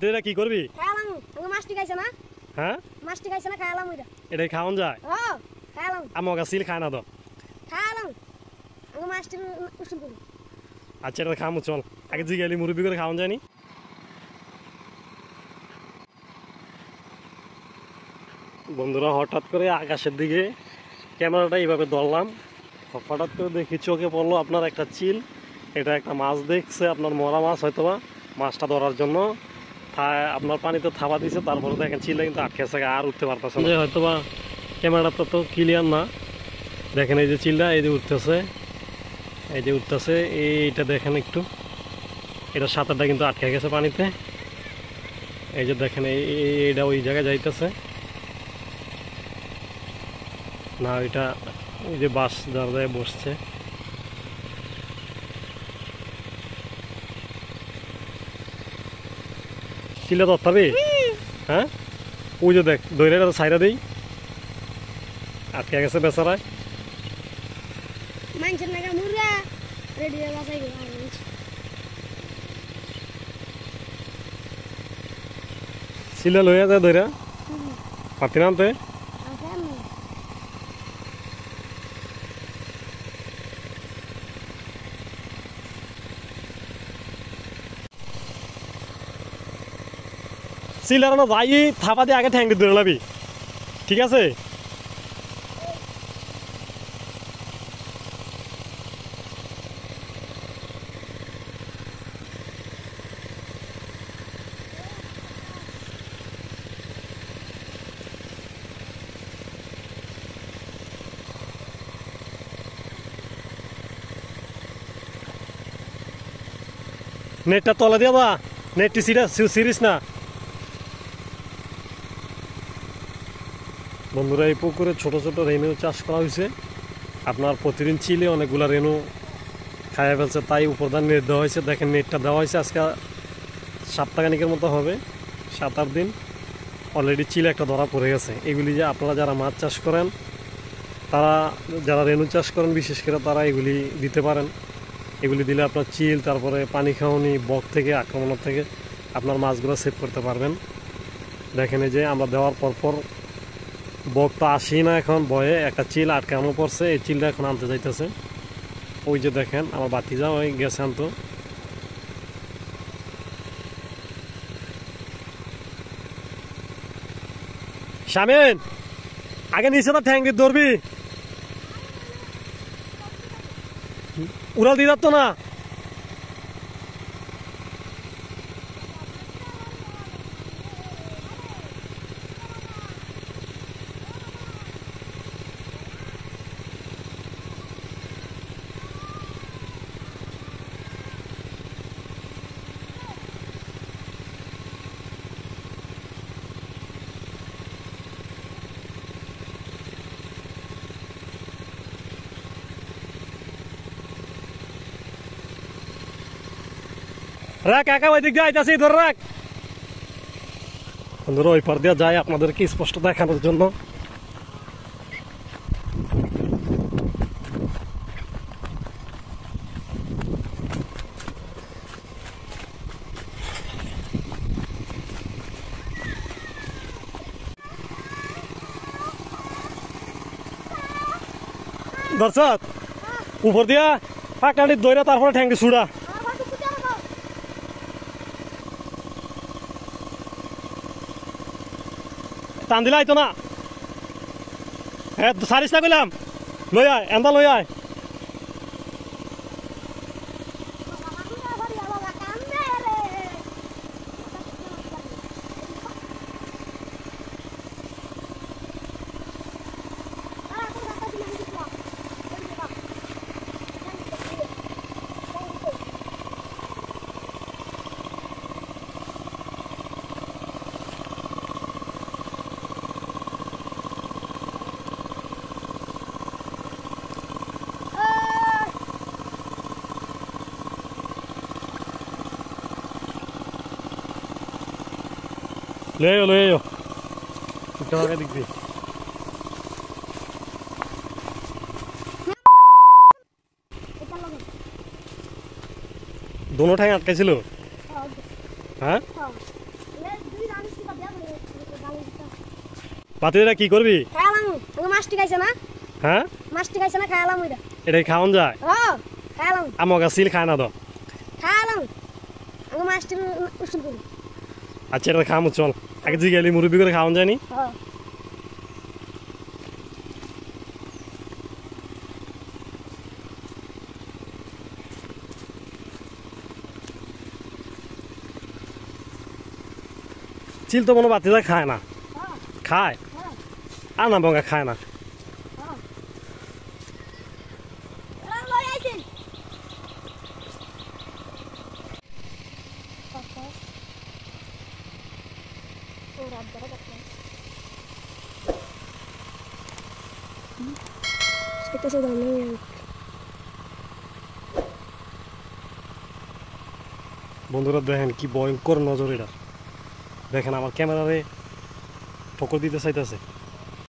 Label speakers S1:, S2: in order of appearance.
S1: এটা কি করবি?
S2: খাইলাম আমি মাছটি খাইছে না।
S1: হ্যাঁ
S2: মাছটি খাইছে না, খাইলাম এটা।
S1: এটাই খাওন যায়?
S2: হ্যাঁ খাইলাম।
S1: আমাকে সিল খায় না তো।
S2: খাইলাম আমি মাছটি উসুল করি।
S1: আচ্ছা এটা খামু চল। আগে জিগালি মুরব্বি করে খাওন যায়নি। বন্ধুরা হঠাৎ করে আকাশের দিকে ক্যামেরাটা এইভাবে ধরলাম, হঠাৎ করে দেখি চোখে পড়লো আপনার একটা চিল। এটা একটা মাছ দেখছে, আপনার মরা মাছ হয়তোবা। মাছটা ধরার জন্য আপনার পানিতে থাবা দিয়েছে, তারপরে দেখেন চিলটা কিন্তু আটকেছে, আর উঠতে পারতেছে না। হয়তোবা ক্যামেরাটা তো ক্লিয়ার না। দেখেন এই যে চিলটা এই যে উঠতেছে, এই যে উঠতেছে, এইটা দেখেন একটু, এটা সাঁতারটা কিন্তু আটকে গেছে পানিতে। এই যে দেখেন এইটা ওই জায়গায় যাইতেছে না, ওইটা ওই যে বাস যার জায়গায় বসছে। চিল্লা ধরতে হবে? হ্যাঁ ওই যে দেখ দৈরে সাইডা দিই, আটকে গেছে বেচারায়।
S2: মানুষের নাকি মুরগা রেডি হয়ে বাসাই গেল।
S1: চিল্লা লইয়া যায় দৈরা পারতি না আনতে। চিল্লার না যাই থাপা দিয়ে আগে ঠ্যাং দিয়ে ধরে লাবি, ঠিক আছে? নেটটা তলা দিয়ে বা নেটটি সিরিস না। বন্ধুরা এই পুকুরে ছোট ছোট রেনু চাষ করা হয়েছে। আপনার প্রতিদিন চিলে অনেকগুলো রেনু খাইয়া ফেলছে, তাই উপরদান নেট দেওয়া হয়েছে। দেখেন নেটটা দেওয়া হয়েছে আজকে সপ্তাহখানিকের মতো হবে, 7-8 দিন। অলরেডি চিলে একটা ধরা পড়ে গেছে। এগুলি যে আপনারা যারা মাছ চাষ করেন, তারা যারা রেনু চাষ করেন বিশেষ করে, তারা এগুলি দিতে পারেন। এগুলি দিলে আপনার চিল, তারপরে পানি খাওয়ানি, বক থেকে আক্রমণের থেকে আপনার মাছগুলো সেভ করতে পারবেন। দেখেন এই যে আমরা দেওয়ার পরপর বক তো আসি না, এখন বয়ে একটা চিল আটকানো পড়ছে, এই চিলটা এখন আনতে যাইতেছে। ওই যে দেখেন আমার বাতিজা ওই গেছে আনতো। শামিন আগে নিচে তো ঠ্যাং দিয়ে ধরবি, উড়াল দিয়ে যাচ্ছ না। রাখ একা ওই দিক দিয়ে আইতাছি, ধরে রাখ। বন্ধুরা ওই পার দিয়ে যায় আপনাদেরকে স্পষ্ট দেখানোর জন্য। দর্শক উপর দিয়া পাকনাটি দইরা তারপরে ঠ্যাঙ্গে ছুড়া। টান দিলে আইতো না। হ্যাঁ সারিস না কইলাম, লই আয় এন্দা লই আয়। ले लो दिख दी दोनों ठाई अटकाइছিল। হ্যাঁ বাতিটা কি করবি?
S2: খাইলাম ওই মাছটি খাইছে না,
S1: হ্যাঁ
S2: মাছটি খাইছে না, খাইলাম ওইটা।
S1: এটাই খাওয়ান যায়?
S2: খাইলাম
S1: আমাকে সিল খায় না তো।
S2: খাইলাম আমি মাছটি উসুল করি।
S1: আচ্ছা এটা খামো চল, আগে জিগালি মুরব্বি করে খাওয়ান যায়নি। চিল তো কোনো বাতিদা খায় না, খায় আর না বঙ্গা খায় না। বন্ধুরা দেখেন কি ভয়ঙ্কর নজর এটা, দেখেন আমার ক্যামেরারে ঠকর দিতে চাইতেছে।